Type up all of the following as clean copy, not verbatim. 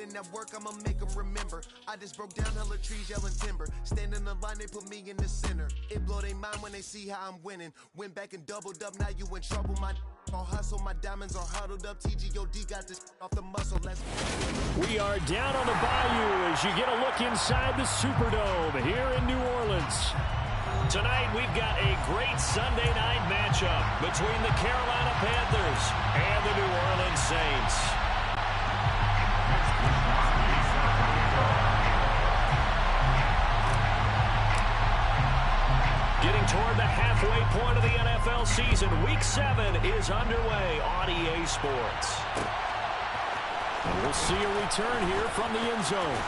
in that work, I'ma make them remember. I just broke down hella trees, yelling timber. Stand in the line, they put me in the center. It blow their mind when they see how I'm winning. Went back and doubled up, now you in trouble. My all hustle, my diamonds are huddled up. TGOD got this off the muscle. Let's We are down on the bayou as you get a look inside the Superdome here in New Orleans. Tonight we've got a great Sunday night matchup between the Carolina Panthers and the New Orleans Saints. Getting toward the halfway point of the NFL season, Week 7 is underway on EA Sports. And we'll see a return here from the end zone.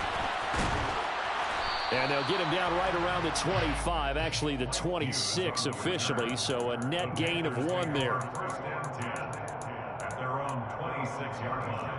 And they'll get him down right around the 25, actually the 26 officially, so a net gain of 1 there. First down 10 at their own 26-yard line.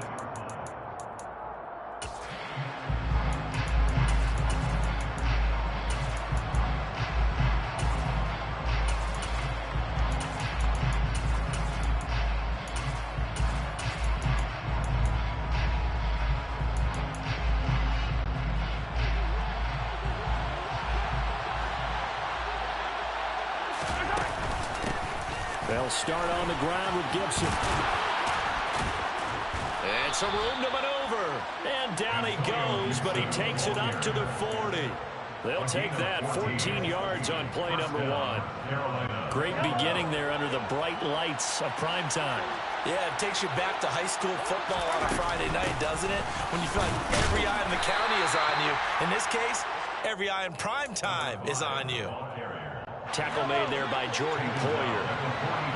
They'll start on the ground with Gibson. And some room to maneuver. And down he goes, but he takes it up to the 40. They'll take that 14 yards on play number 1. Great beginning there under the bright lights of primetime. Yeah, it takes you back to high school football on a Friday night, doesn't it? When you feel like every eye in the county is on you. In this case, every eye in primetime is on you. Tackle made there by Jordan Poyer.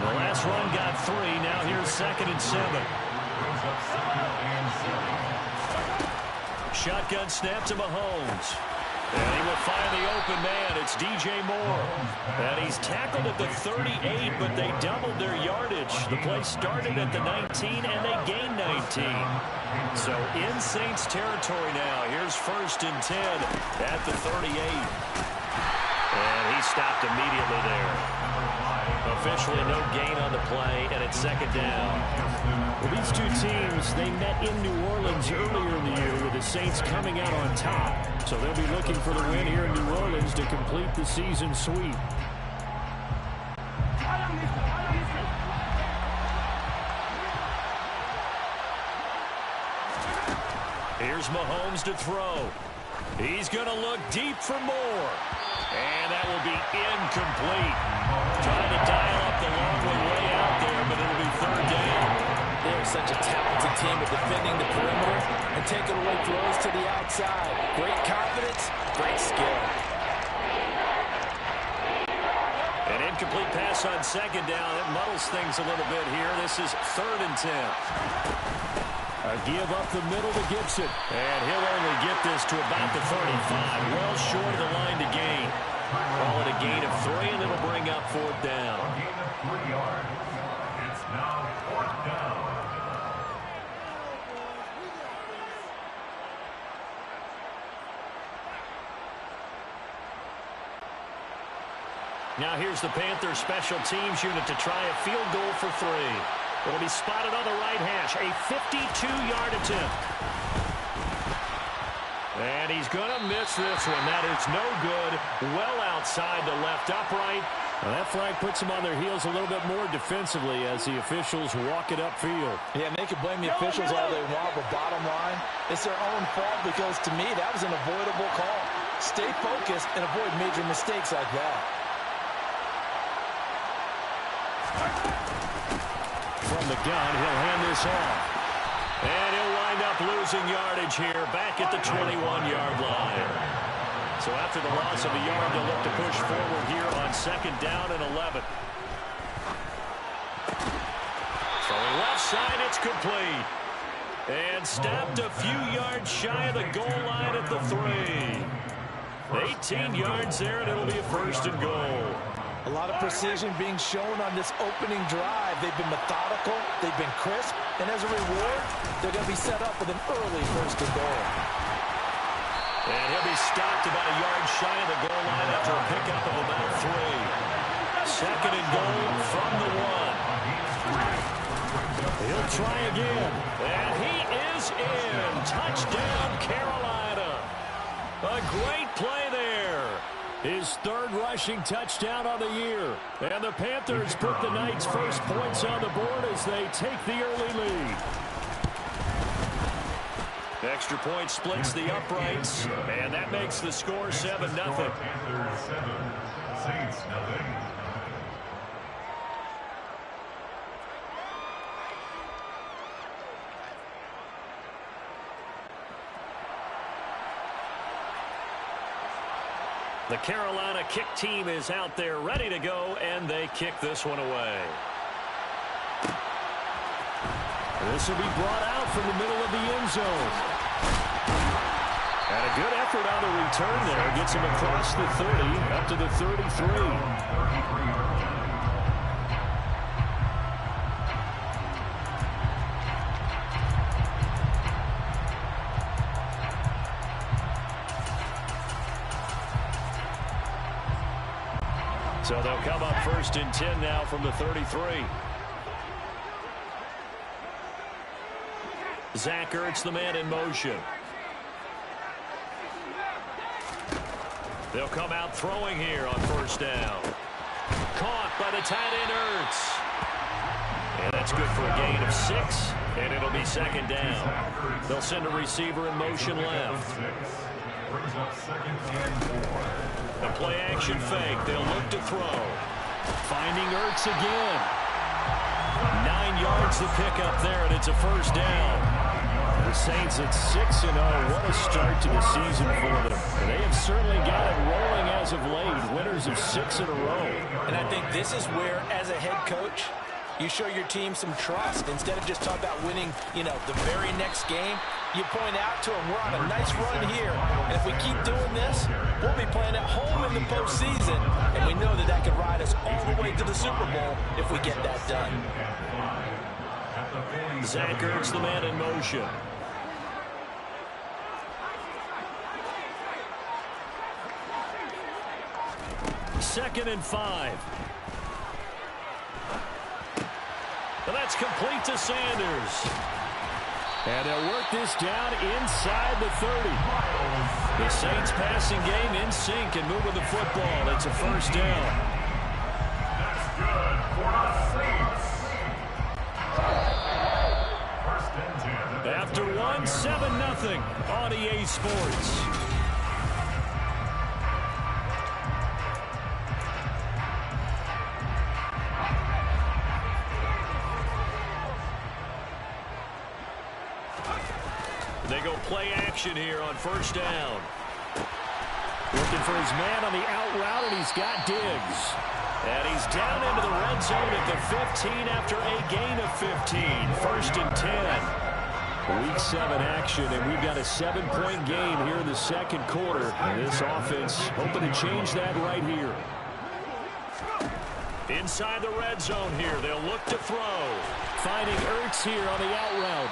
The last run got 3. Now here's 2nd and 7. Shotgun snap to Mahomes. And he will find the open man. It's DJ Moore. And he's tackled at the 38, but they doubled their yardage. The play started at the 19, and they gained 19. So in Saints territory now. Here's 1st and 10 at the 38. And he stopped immediately there. Officially no gain on the play, and it's 2nd down. Well, these two teams, they met in New Orleans earlier in the year with the Saints coming out on top. So they'll be looking for the win here in New Orleans to complete the season sweep. Here's Mahomes to throw. He's going to look deep for more. And that will be incomplete. Trying to dial up the long way out there, but it'll be 3rd down. They're such a talented team at defending the perimeter and taking away throws to the outside. Great confidence, great skill. An incomplete pass on 2nd down. It muddles things a little bit here. This is 3rd and 10. A give up the middle to Gibson. And he'll only get this to about the 35. Well short of the line to gain. Call it a gain of 3, and it'll bring up 4th down. A gain of 3 yards. It's now 4th down. Now here's the Panthers special teams unit to try a field goal for 3. It'll be spotted on the right hash. A 52-yard attempt. And he's going to miss this one. That is no good. Well outside the left upright. Now that flag puts them on their heels a little bit more defensively as the officials walk it upfield. Yeah, and they can blame the officials all they want, but bottom line, it's their own fault because, to me, that was an avoidable call. Stay focused and avoid major mistakes like that. From the gun, he'll hand this off. And he'll wind up losing yardage here back at the 21-yard line. So after the loss of a yard, they'll look to push forward here on 2nd down and 11. Throwing left side, it's complete. And stopped a few yards shy of the goal line at the 3. 18 yards there, and it'll be a 1st and goal. A lot of precision being shown on this opening drive. They've been methodical, they've been crisp, and as a reward, they're going to be set up with an early 1st and goal. And he'll be stopped about a yard shy of the goal line after a pickup of about 3. 2nd and goal from the 1. He'll try again. And he is in. Touchdown, Carolina. A great play there. His third rushing touchdown of the year. And the Panthers put the Knights' first points on the board as they take the early lead. Extra point splits the uprights, and that makes the score 7-0. Panthers 7, Saints 0. The Carolina kick team is out there ready to go, and they kick this one away. This will be brought out from the middle of the end zone. And a good effort on the return there. Gets him across the 30, up to the 33. So they'll come up 1st and 10 now from the 33. Zach Ertz, the man in motion. They'll come out throwing here on 1st down. Caught by the tight end Ertz. And that's good for a gain of 6, and it'll be 2nd down. They'll send a receiver in motion left. Brings up 2nd and 4. A play action fake. They'll look to throw. Finding Ertz again. 9 yards to pick up there, and it's a 1st down. The Saints at 6-0. What a start to the season for them. And they have certainly got it rolling as of late. Winners of 6 in a row. And I think this is where, as a head coach, you show your team some trust. Instead of just talking about winning, the very next game, you point out to them, we're on a nice run here. And if we keep doing this, we'll be playing at home in the postseason. And we know that that could ride us all the way to the Super Bowl if we get that done. Zach Ertz, the man in motion. Second and 5. And that's complete to Sanders. And they'll work this down inside the 30. The Saints passing game in sync and moving the football. It's a 1st down. That's good for the Saints. 1st and 10. After 1, 7-0 on EA Sports. They go play action here on 1st down. Looking for his man on the out route, and he's got Diggs. And he's down into the red zone at the 15 after a gain of 15. 1st and 10. Week 7 action, and we've got a 7-point game here in the 2nd quarter. And this offense hoping to change that right here. Inside the red zone here, they'll look to throw. Finding Ertz here on the out route.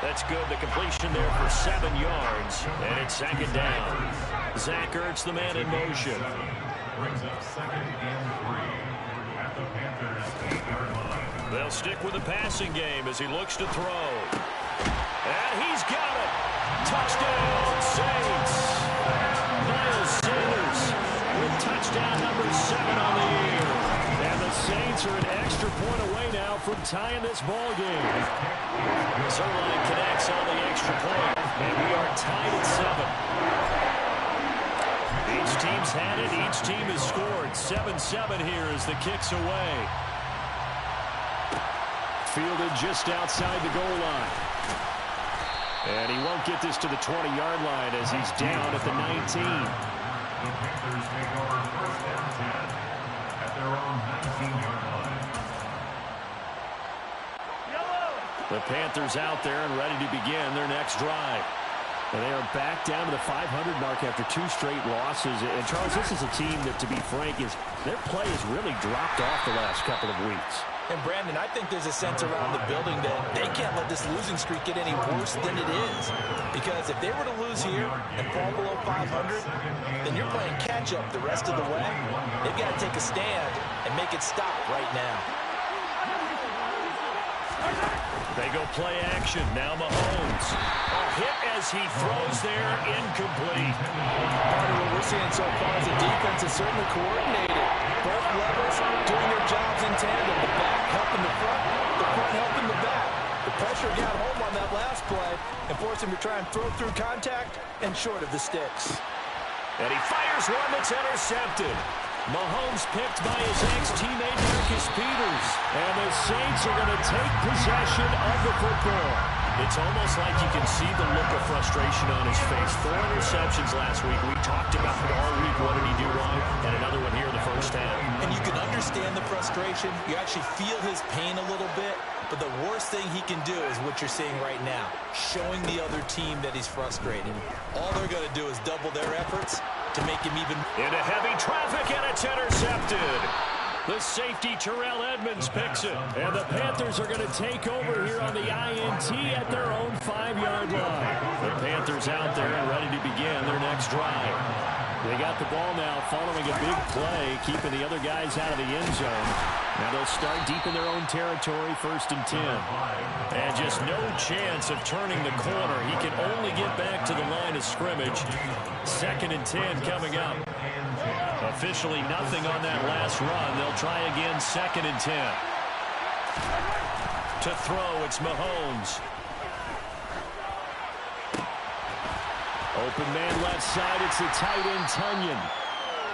That's good. The completion there for 7 yards. And it's 2nd down. Zach Ertz, the man in motion. Brings up 2nd and 3 at the Panthers 8-yard line. They'll stick with the passing game as he looks to throw. And he's got it. Touchdown, Saints. Miles Sanders with touchdown number 7 on the year. And the Saints are an extra point away now from tying this ball game. Zerline connects on the extra point, and we are tied at 7. Each team's had it. Each team has scored. 7-7 here as the kick's away. Fielded just outside the goal line. And he won't get this to the 20-yard line as he's down at the 19. The Panthers take over 1st and 10 at their own 19-yard line. The Panthers out there and ready to begin their next drive. And they are back down to the 500 mark after 2 straight losses. And, Charles, this is a team that, to be frank, their play has really dropped off the last couple of weeks. And, Brandon, I think there's a sense around the building that they can't let this losing streak get any worse than it is. Because if they were to lose here and fall below 500, then you're playing catch-up the rest of the way. They've got to take a stand and make it stop right now. They go play action. Now Mahomes. A hit as he throws there, incomplete. Part of what we're seeing so far is the defense is certainly coordinated. Both levels doing their jobs in tandem. The back helping the front helping the back. The pressure got home on that last play and forced him to try and throw through contact and short of the sticks. And he fires one that's intercepted. Mahomes picked by his ex-teammate Marcus Peters. And the Saints are going to take possession of the football. It's almost like you can see the look of frustration on his face. 4 interceptions last week. We talked about it all week. What did he do wrong? And another one here in the first half. And you can understand the frustration. You actually feel his pain a little bit. But the worst thing he can do is what you're seeing right now, showing the other team that he's frustrated. All they're going to do is double their efforts to make him even... Into heavy traffic, and it's intercepted. The safety, Terrell Edmonds, picks it. And the Panthers are going to take over here on the INT at their own 5-yard line. The Panthers out there and ready to begin their next drive. They got the ball now following a big play, keeping the other guys out of the end zone. Now they'll start deep in their own territory, 1st and 10. And just no chance of turning the corner. He can only get back to the line of scrimmage. 2nd and 10 coming up. Officially nothing on that last run. They'll try again, 2nd and 10. To throw, it's Mahomes. Open man left side, it's the tight end, Tunyon.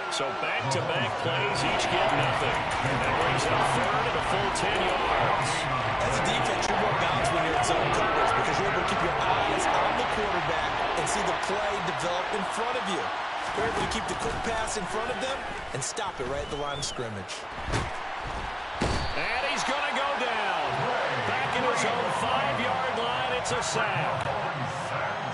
So back-to-back plays, each get nothing. And that brings up 3rd and a full 10 yards. As a defense, you're more balanced when you're in zone coverage because you're able to keep your eyes on the quarterback and see the play develop in front of you. You're able to keep the quick pass in front of them and stop it right at the line of scrimmage. And he's going to go down. Back in his own 5-yard line, it's a sack.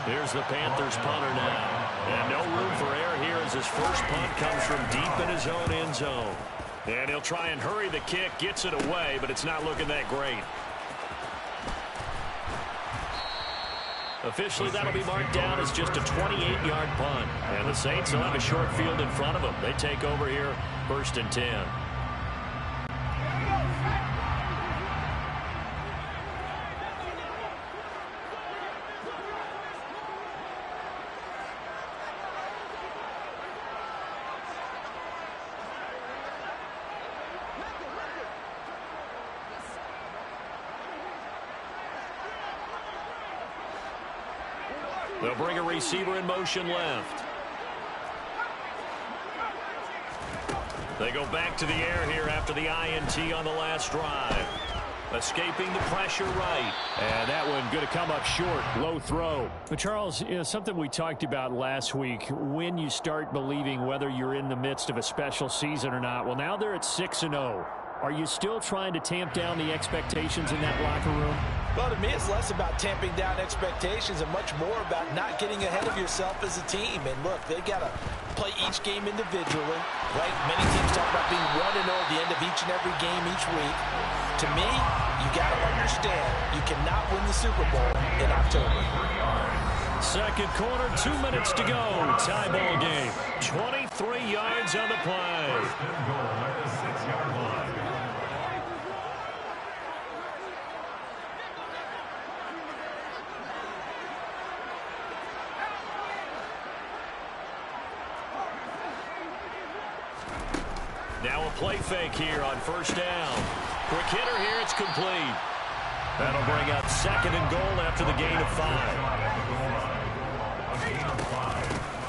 Here's the Panthers punter now. And no room for error here as his first punt comes from deep in his own end zone. And he'll try and hurry the kick, gets it away, but it's not looking that great. Officially, that'll be marked down as just a 28-yard punt. And the Saints will have a short field in front of them. They take over here, 1st and 10. They'll bring a receiver in motion left. They go back to the air here after the INT on the last drive. Escaping the pressure right. And that one going to come up short. Low throw. But Charles, something we talked about last week, when you start believing whether you're in the midst of a special season or not. Well, now they're at 6-0. Are you still trying to tamp down the expectations in that locker room? Well, to me, it's less about tamping down expectations and much more about not getting ahead of yourself as a team. And look, they got to play each game individually, right? Many teams talk about being 1-0 at the end of each and every game each week. To me, you got to understand you cannot win the Super Bowl in October. Second quarter, 2 minutes to go. Tie ball game. 23 yards on the play. Now a play fake here on 1st down. Quick hitter here, it's complete. That'll bring up 2nd and goal after the gain of 5.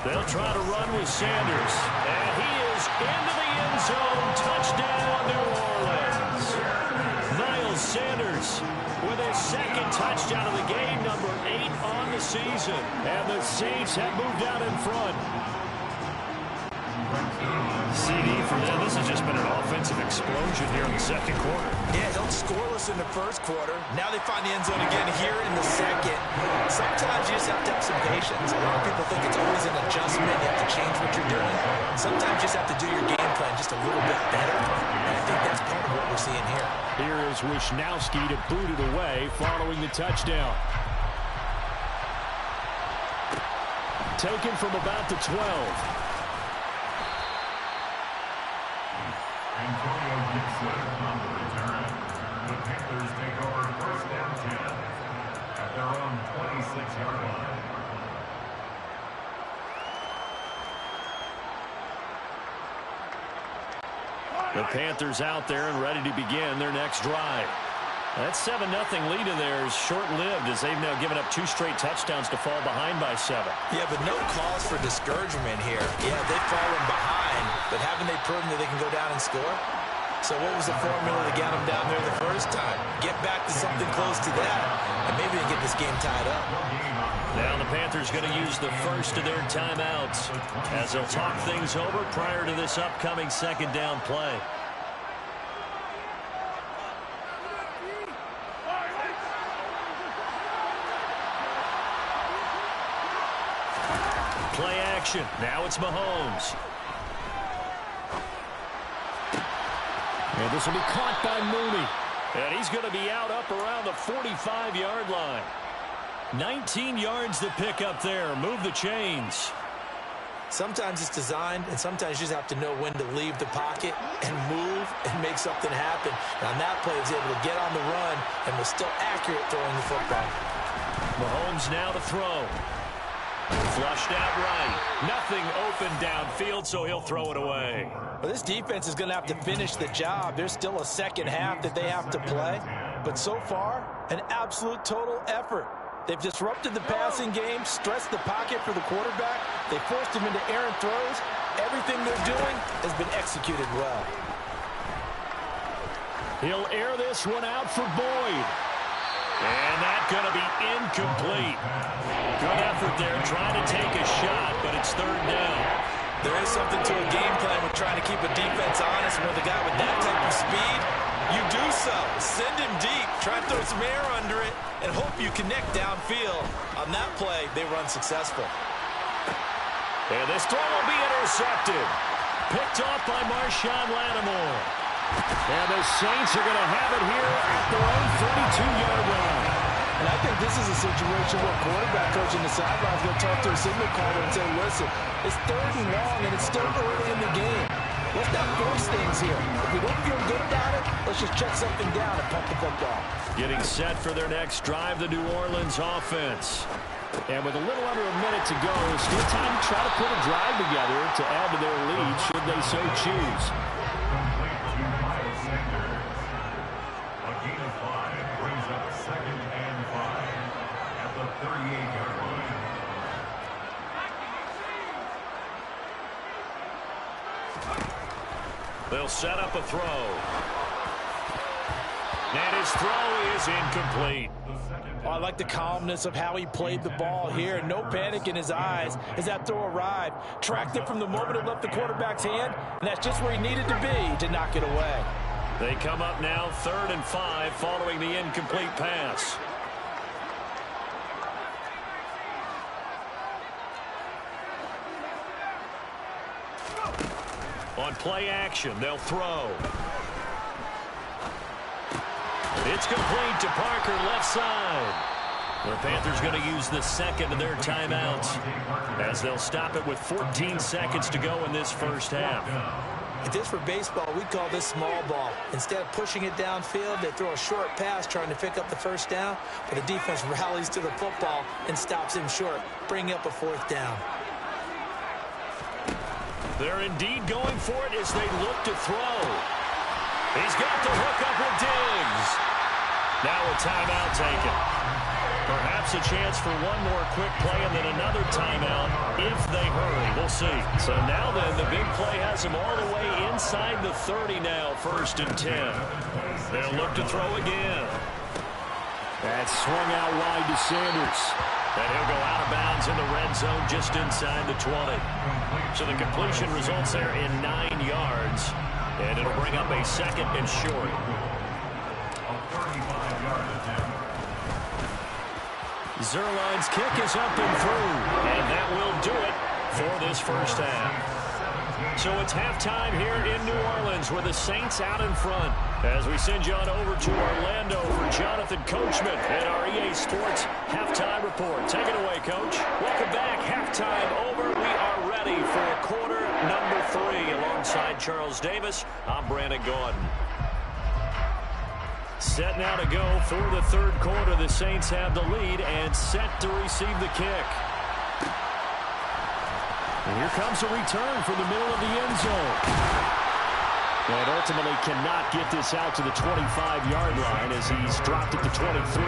They'll try to run with Sanders. And he is into the end zone. Touchdown, New Orleans. Miles Sanders with his 2nd touchdown of the game, number 8 on the season. And the Saints have moved out in front. CD for them. This has just been an offensive explosion here in the second quarter. Yeah, held scoreless in the first quarter. Now they find the end zone again here in the second. Sometimes you just have to have some patience. A lot of people think it's always an adjustment. You have to change what you're doing. Sometimes you just have to do your game plan just a little bit better. And I think that's part of what we're seeing here. Here is Wisnowski to boot it away following the touchdown. Taken from about the 12. Antonio Gibson on the return. The Panthers take over 1st 6-yard line. The Panthers out there and ready to begin their next drive. That 7-0 lead of theirs short-lived as they've now given up 2 straight touchdowns to fall behind by 7. Yeah, but no cause for discouragement here. Yeah, they've fallen behind, but haven't they proven that they can go down and score? So what was the formula that got them down there the first time? Get back to something close to that, and maybe they get this game tied up. Now the Panthers going to use the first of their timeouts as they'll talk things over prior to this upcoming second down play. Play action. Now it's Mahomes. And this will be caught by Mooney. And he's going to be out up around the 45-yard line. 19 yards to pick up there. Move the chains. Sometimes it's designed, and sometimes you just have to know when to leave the pocket and move and make something happen. And on that play, he was able to get on the run and was still accurate throwing the football. Mahomes now to throw. Flushed out right. Nothing open downfield, so he'll throw it away. Well, this defense is going to have to finish the job. There's still a second half that they have to play. But so far, an absolute total effort. They've disrupted the passing game, stressed the pocket for the quarterback. They forced him into errant throws. Everything they're doing has been executed well. He'll air this one out for Boyd. And that's going to be incomplete. Good effort there, trying to take a shot, but it's third down. There is something to a game plan with trying to keep a defense honest. With a guy with that type of speed, you do so. Send him deep, try to throw some air under it, and hope you connect downfield. On that play, they were unsuccessful. And this throw will be intercepted. Picked off by Marshawn Lattimore. And the Saints are going to have it here at their own 32-yard line. And I think this is a situation where quarterback coach in the sideline is going to talk to a signal caller and say, listen, it's third and long, and it's still early in the game. Let's not force things here. If we don't feel good about it, let's just check something down and punt the football. Getting set for their next drive, the New Orleans offense. And with a little under a minute to go, still time to try to put a drive together to add to their lead should they so choose. A gain of 5 brings up 2nd and 5 at the 38-yard line. They'll set up a throw. And his throw is incomplete. Oh, I like the calmness of how he played the ball here. No panic in his eyes as that throw arrived. Tracked it from the moment it left the quarterback's hand, and that's just where he needed to be to knock it away. They come up now 3rd and 5 following the incomplete pass. On play action, they'll throw. It's complete to Parker, left side. The Panthers going to use the second of their timeouts as they'll stop it with 14 seconds to go in this first half. If this were baseball, we'd call this small ball. Instead of pushing it downfield, they throw a short pass trying to pick up the first down, but the defense rallies to the football and stops him short, bringing up a 4th down. They're indeed going for it as they look to throw. He's got the hook up with Diggs. Now a timeout taken. Perhaps a chance for one more quick play and then another timeout if they hurry. We'll see. So now then, the big play has them all the way inside the 30 now, 1st and 10. They'll look to throw again. That swung out wide to Sanders. And he'll go out of bounds in the red zone just inside the 20. So the completion results there in 9 yards. And it'll bring up a 2nd and short. A 35-yard attempt. Zerline's kick is up and through. And that will do it for this first half. So it's halftime here in New Orleans with the Saints out in front. As we send you on over to Orlando for Jonathan Coachman at our EA Sports Halftime Report. Take it away, Coach. Welcome back. Halftime over. We are ready for quarter number 3. Alongside Charles Davis, I'm Brandon Gordon. Set now to go for the third quarter. The Saints have the lead and set to receive the kick. And here comes a return from the middle of the end zone. And ultimately cannot get this out to the 25-yard line as he's dropped at the 23.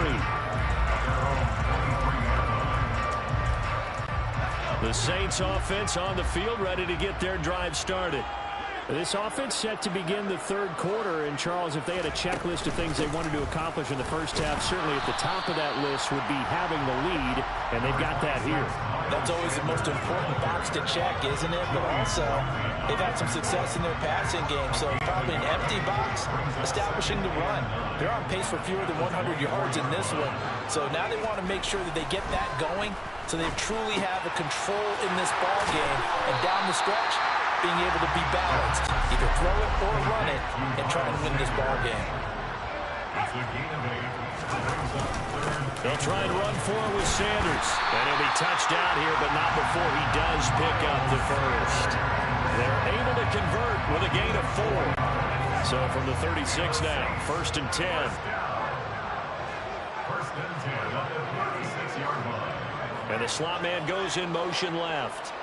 The Saints offense on the field, ready to get their drive started. This offense set to begin the third quarter. And, Charles, if they had a checklist of things they wanted to accomplish in the first half, certainly at the top of that list would be having the lead, and they've got that here. That's always the most important box to check, isn't it? But also, they've had some success in their passing game, so probably an empty box establishing the run. They're on pace for fewer than 100 yards in this one, so now they want to make sure that they get that going so they truly have a control in this ball game, and down the stretch, being able to be balanced, either throw it or run it, and try and win this ball game. They'll try and run forward with Sanders. And he'll be touched down here, but not before he does pick up the first. They're able to convert with a gain of 4. So from the 36 now, 1st and 10. 1st and 10 on the 36-yard line. And the slot man goes in motion left.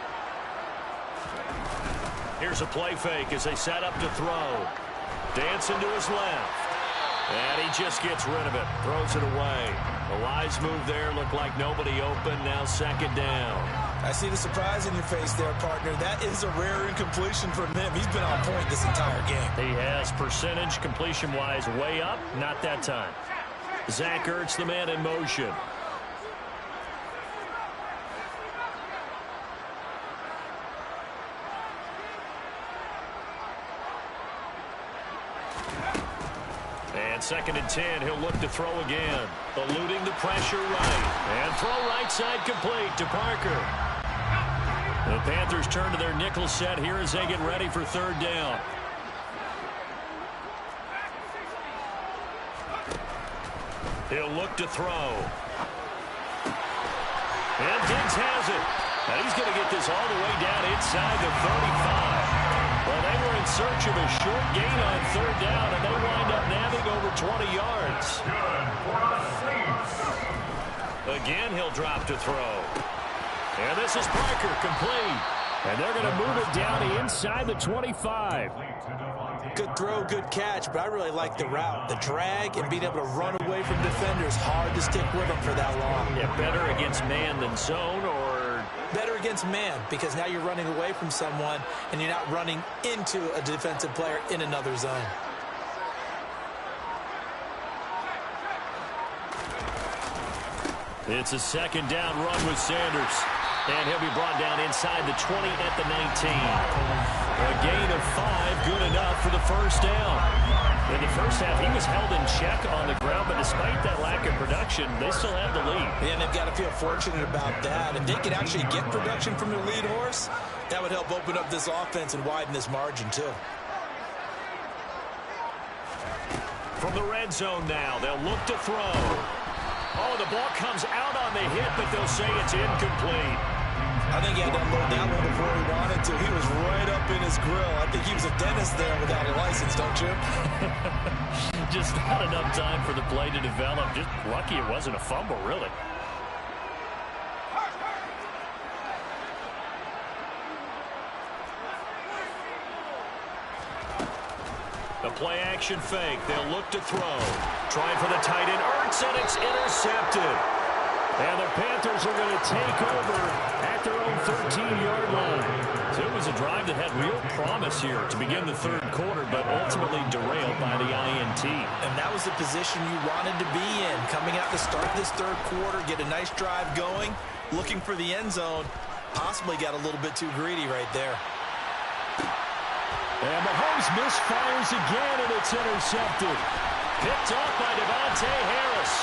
Here's a play fake as they set up to throw. Dancing to his left. And he just gets rid of it. Throws it away. A wise move there. Looked like nobody open. Now 2nd down. I see the surprise in your face there, partner. That is a rare incompletion from him. He's been on point this entire game. He has percentage completion-wise way up. Not that time. Zach Ertz, the man in motion. And 2nd and 10, he'll look to throw again. Eluding the pressure right. And throw right side complete to Parker. The Panthers turn to their nickel set here as they get ready for 3rd down. He'll look to throw. And Diggs has it. And he's going to get this all the way down inside the 35. Well, they were in search of a short gain on 3rd down, and they wind up nabbing over 20 yards. Good for the Saints. Again, he'll drop to throw. And this is Parker, complete. And they're going to move it down inside the 25. Good throw, good catch, but I really like the route. The drag and being able to run away from defenders. Hard to stick with them for that long. Yeah, better against man than zone, or better against man, because now you're running away from someone and you're not running into a defensive player in another zone. It's a 2nd down run with Sanders. And he'll be brought down inside the 20 at the 19. A gain of 5, good enough for the 1st down. In the first half, he was held in check on the ground, but despite that lack of production, they still have the lead. And they've got to feel fortunate about that. If they could actually get production from their lead horse, that would help open up this offense and widen this margin, too. From the red zone now, they'll look to throw. Oh, the ball comes out on the hit, but they'll say it's incomplete. I think he had to unload that one before he wanted to. He was right up in his grill. I think he was a dentist there without a license, don't you? Just not enough time for the play to develop. Just lucky it wasn't a fumble, really. The play action fake. They'll look to throw. Trying for the tight end. Ertz, and it's intercepted. And the Panthers are going to take over at their own 13-yard line. So it was a drive that had real promise here to begin the 3rd quarter, but ultimately derailed by the INT. And that was the position you wanted to be in. Coming out to start this 3rd quarter, get a nice drive going, looking for the end zone. Possibly got a little bit too greedy right there. And Mahomes misfires again, and it's intercepted. Picked off by Devontae Harris.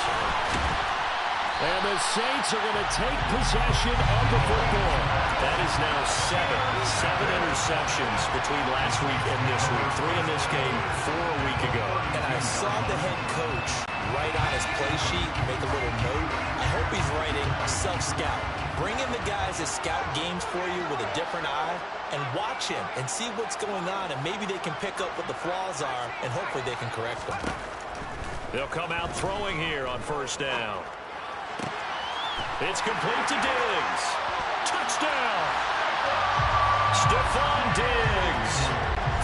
And the Saints are going to take possession of the football. That is now 7 interceptions between last week and this week. 3 in this game, 4 a week ago. And I saw the head coach write on his play sheet, make a little note. I hope he's writing self-scout. Bring in the guys that scout games for you with a different eye and watch him and see what's going on, and maybe they can pick up what the flaws are, and hopefully they can correct them. They'll come out throwing here on first down. It's complete to Diggs. Touchdown! Stephon Diggs,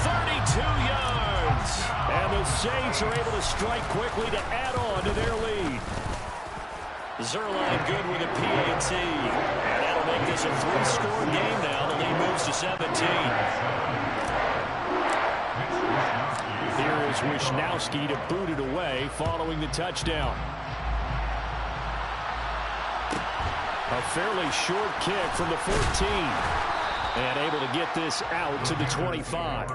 32 yards. And the Saints are able to strike quickly to add on to their lead. Zerline good with a PAT. And that'll make this a 3-score game now. The lead moves to 17. Here is Wishnowsky to boot it away following the touchdown. A fairly short kick from the 14. And able to get this out to the 25.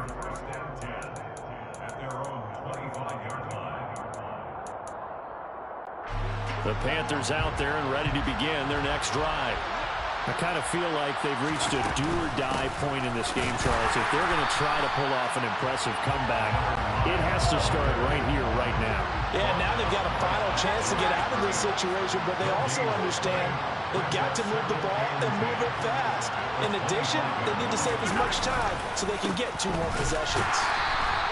The Panthers out there and ready to begin their next drive. I kind of feel like they've reached a do-or-die point in this game, Charles. If they're going to try to pull off an impressive comeback, it has to start right here, right now. Yeah, now they've got a final chance to get out of this situation, but they also understand they've got to move the ball and move it fast. In addition, they need to save as much time so they can get 2 more possessions.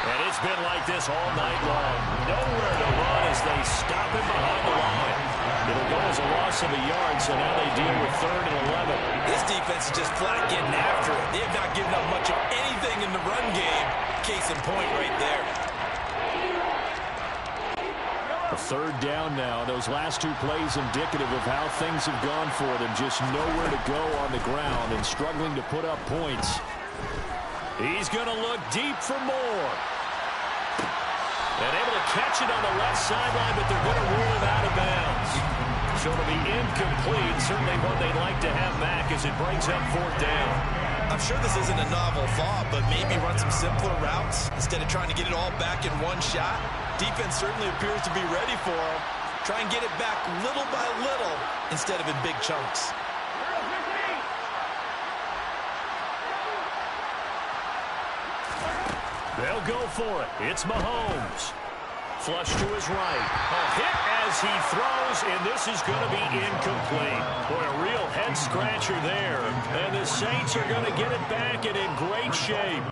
And it's been like this all night long. Nowhere to run as they stop him behind the line. It'll go as a loss of a yard, so now they deal with 3rd and 11. This defense is just flat getting after it. They have not given up much of anything in the run game. Case in point right there. A 3rd down now. Those last 2 plays indicative of how things have gone for them. Just nowhere to go on the ground and struggling to put up points. He's going to look deep for more. And able to catch it on the left sideline, but they're going to rule it out of bounds. So it'll be incomplete. Certainly one they'd like to have back as it brings up 4th down. I'm sure this isn't a novel thought, but maybe run some simpler routes instead of trying to get it all back in one shot. Defense certainly appears to be ready for him. Try and get it back little by little instead of in big chunks. They'll go for it. It's Mahomes. Flush to his right. A hit as he throws, and this is going to be incomplete. Boy, a real head-scratcher there. And the Saints are going to get it back and in great shape.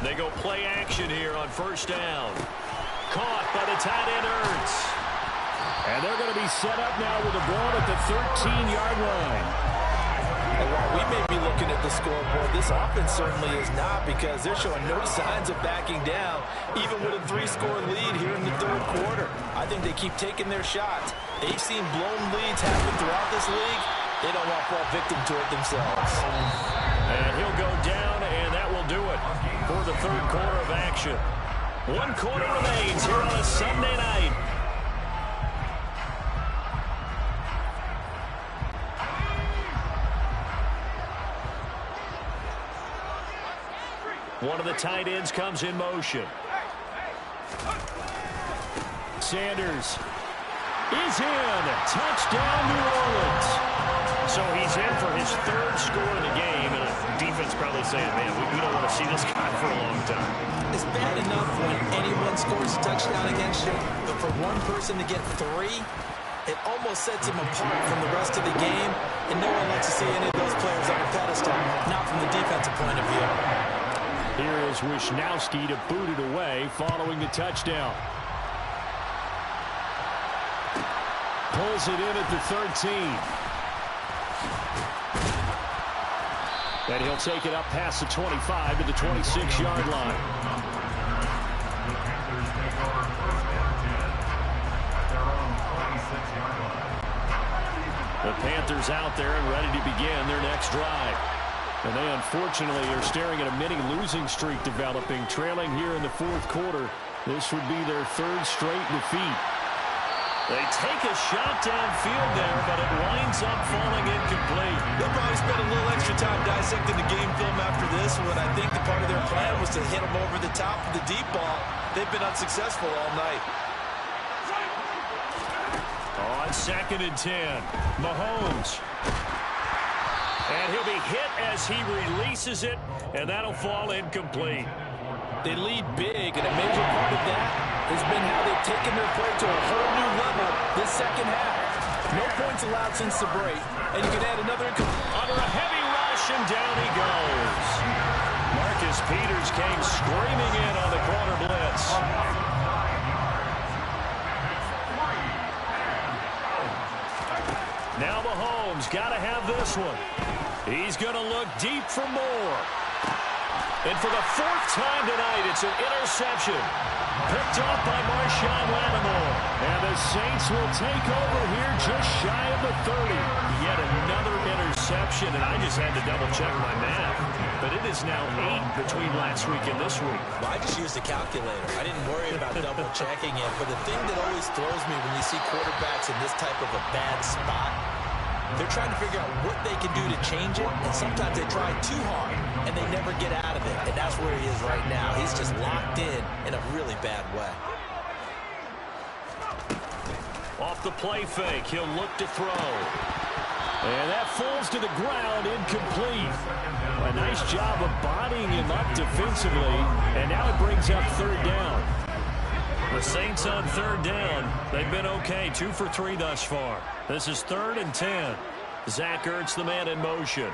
They go play action here on first down. Caught by the tight end Ertz. And they're going to be set up now with the ball at the 13-yard line. And while we may be looking at the scoreboard, this offense certainly is not, because they're showing no signs of backing down, even with a 3-score lead here in the 3rd quarter. I think they keep taking their shots. They've seen blown leads happen throughout this league. They don't want to fall victim to it themselves. And he'll go down, and that will do it for the 3rd quarter of action. 1 quarter remains here on a Sunday night. One of the tight ends comes in motion. Sanders is in. Touchdown, New Orleans. So he's in for his 3rd score of the game, and the defense probably saying, man, we don't want to see this guy for a long time. It's bad enough when anyone scores a touchdown against you, but for one person to get 3, it almost sets him apart from the rest of the game, and no one likes to see any of those players on a pedestal, not from the defensive point of view. Here is Wishnowsky to boot it away following the touchdown. Pulls it in at the 13. And he'll take it up past the 25 to the 26-yard line. The Panthers out there and ready to begin their next drive. And they unfortunately are staring at a mini losing streak developing, trailing here in the 4th quarter. This would be their 3rd straight defeat. They take a shot downfield there, but it winds up falling incomplete. They'll probably spend a little extra time dissecting the game film after this one. I think the part of their plan was to hit them over the top of the deep ball. They've been unsuccessful all night. On 2nd and 10, Mahomes. And he'll be hit as he releases it, and that'll fall incomplete. They lead big, and a major part of that has been how they've taken their play to a whole new level this second half. No points allowed since the break. And you can add another under a heavy rush, and down he goes. Marcus Peters came screaming in on the corner blitz. Now Mahomes got to have this one. He's going to look deep for more. And for the fourth time tonight, it's an interception. Picked off by Marshawn Lattimore. And the Saints will take over here just shy of the 30. Yet another interception, and I just had to double-check my math. But it is now 8 between last week and this week. Well, I just used the calculator. I didn't worry about double-checking it. But the thing that always throws me when you see quarterbacks in this type of a bad spot, they're trying to figure out what they can do to change it, and sometimes they try too hard, and they never get out of it. And that's where he is right now. He's just locked in a really bad way. Off the play fake, he'll look to throw. And that falls to the ground, incomplete. A nice job of bodying him up defensively, and now it brings up third down. The Saints on third down. They've been okay, 2 for 3 thus far. This is 3rd and 10. Zach Ertz, the man in motion.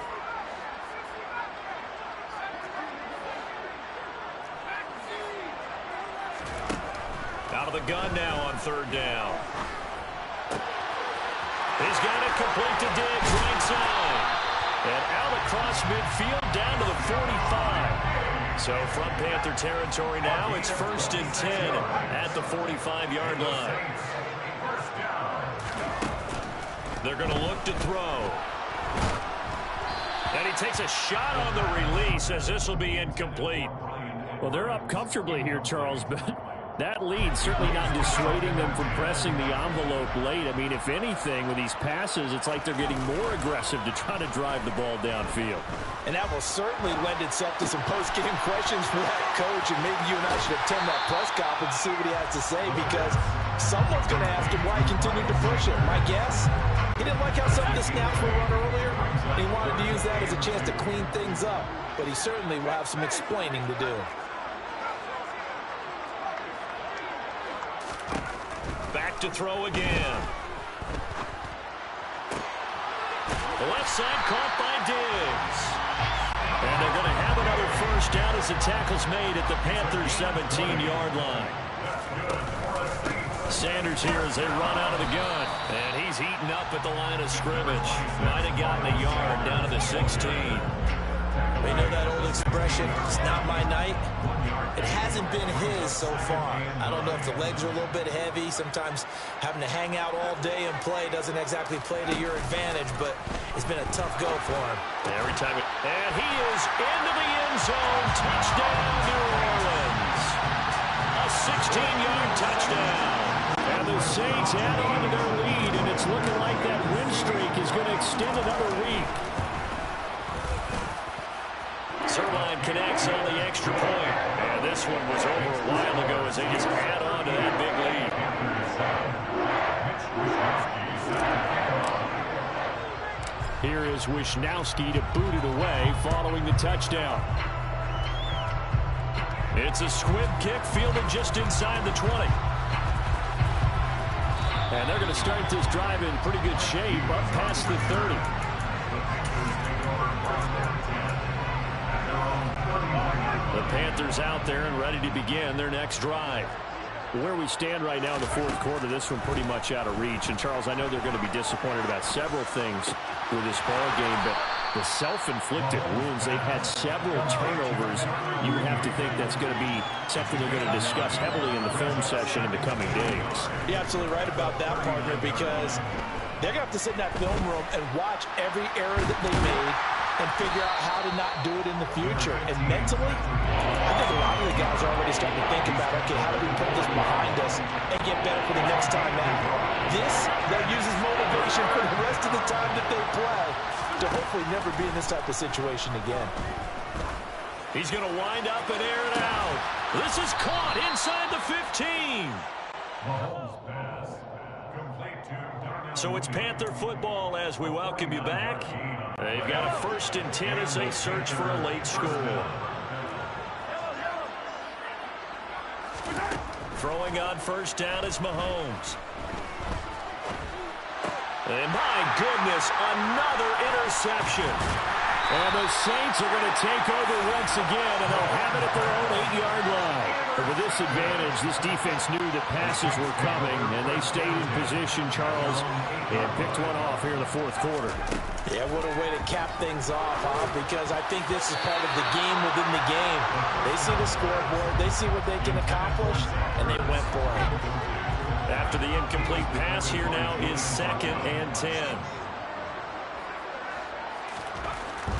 Out of the gun now on third down. He's got it complete to Diggs, right side. And out across midfield down to the 45. So from Panther territory now, it's 1st and 10 at the 45-yard line. They're going to look to throw. And he takes a shot on the release as this will be incomplete. Well, they're up comfortably here, Charles, but that lead certainly not dissuading them from pressing the envelope late. I mean, if anything, with these passes, it's like they're getting more aggressive to try to drive the ball downfield. And that will certainly lend itself to some post-game questions for that coach, and maybe you and I should attend that press conference and see what he has to say, because someone's going to ask him why he continued to push it. My guess, he didn't like how some of the snaps were run earlier, and he wanted to use that as a chance to clean things up, but he certainly will have some explaining to do. Back to throw again. The left side caught by Diggs. And they're going to have another first down as the tackle's made at the Panthers' 17-yard line. Sanders here as they run out of the gun. And he's heating up at the line of scrimmage. Might have gotten a yard down to the 16. They know that old expression, it's not my night. It hasn't been his so far. I don't know if the legs are a little bit heavy. Sometimes having to hang out all day and play doesn't exactly play to your advantage, but it's been a tough go for him. Every time. And he is into the end zone. Touchdown, New Orleans. A 16-yard touchdown. And the Saints add on to their lead, and it's looking like that win streak is going to extend another week. Zerline connects on the extra point. And this one was over a while ago as they just add on to that big lead. Here is Wisnowski to boot it away following the touchdown. It's a squib kick fielded just inside the 20. And they're going to start this drive in pretty good shape up past the 30. The Panthers out there and ready to begin their next drive. Where we stand right now in the fourth quarter, this one pretty much out of reach. And, Charles, I know they're going to be disappointed about several things with this ball game, but the self-inflicted wounds, they've had several turnovers. You would have to think that's going to be something they're going to discuss heavily in the film session in the coming days. You're absolutely right about that, partner, because they're going to have to sit in that film room and watch every error that they made and figure out how to not do it in the future. And mentally, I think a lot of the guys are already starting to think about, okay, how do we put this behind us and get better for the next time out? This, that uses motivation for the rest of the time that they play to hopefully never be in this type of situation again. He's going to wind up and air it out. This is caught inside the 15. So it's Panther football as we welcome you back. They've got a 1st and 10 as they search for a late score. Throwing on first down is Mahomes. And my goodness, another interception. And the Saints are going to take over once again, and they'll have it at their own 8-yard line. But with this advantage, this defense knew that passes were coming, and they stayed in position, Charles, and picked one off here in the fourth quarter. Yeah, what a way to cap things off, huh? Because I think this is part of the game within the game. They see the scoreboard, they see what they can accomplish, and they went for it. After the incomplete pass, here now is 2nd and 10.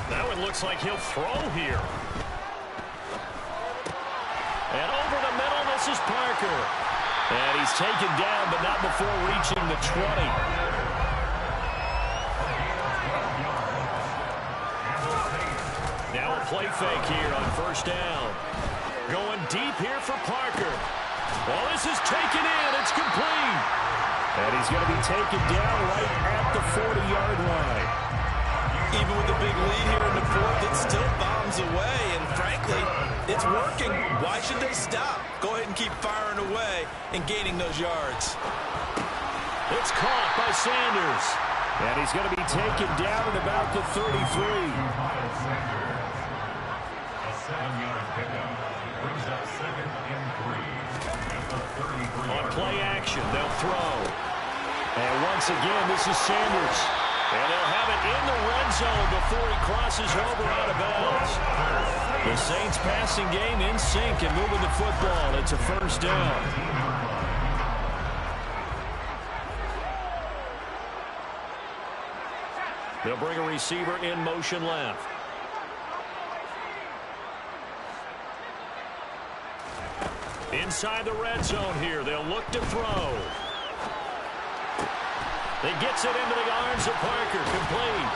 Now it looks like he'll throw here. And over the middle, this is Parker. And he's taken down, but not before reaching the 20. Now a play fake here on 1st down. Going deep here for Parker. Well, this is taken in. It's complete. And he's going to be taken down right at the 40-yard line. Even with the big lead here in the fourth, it still bombs away. And frankly, it's working. Why should they stop? Go ahead and keep firing away and gaining those yards. It's caught by Sanders. And he's going to be taken down at about the 33. A 7-yard pickup brings up 2nd and 3 at the 33. On play action, they'll throw. And once again, this is Sanders. And they'll have it in the red zone before he crosses over out of bounds. The Saints passing game in sync and moving the football. It's a 1st down. They'll bring a receiver in motion left. Inside the red zone here. They'll look to throw. He gets it into the arms of Parker, complete.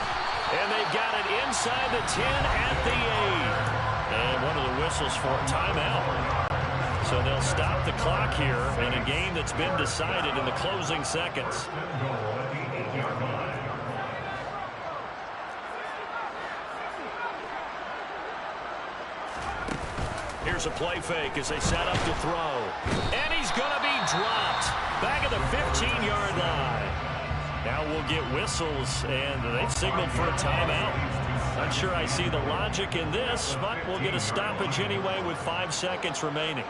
And they've got it inside the 10 at the 8. And one of the whistles for a timeout. So they'll stop the clock here in a game that's been decided in the closing seconds. Here's a play fake as they set up to throw. And he's going to be dropped back at the 15-yard line. Now we'll get whistles, and they've signaled for a timeout. Not sure I see the logic in this, but we'll get a stoppage anyway with 5 seconds remaining.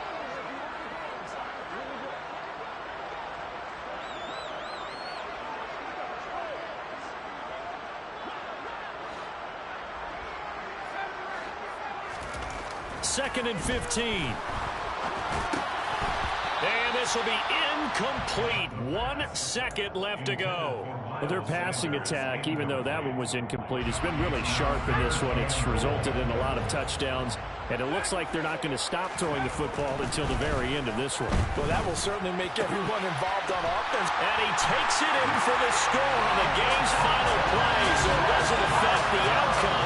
Second and 15. And this will be incomplete. 1 second left to go. Well, their passing attack, even though that one was incomplete, has been really sharp in this one. It's resulted in a lot of touchdowns, and it looks like they're not going to stop throwing the football until the very end of this one. Well, that will certainly make everyone involved on offense. And he takes it in for the score on the game's final play, so it doesn't affect the outcome.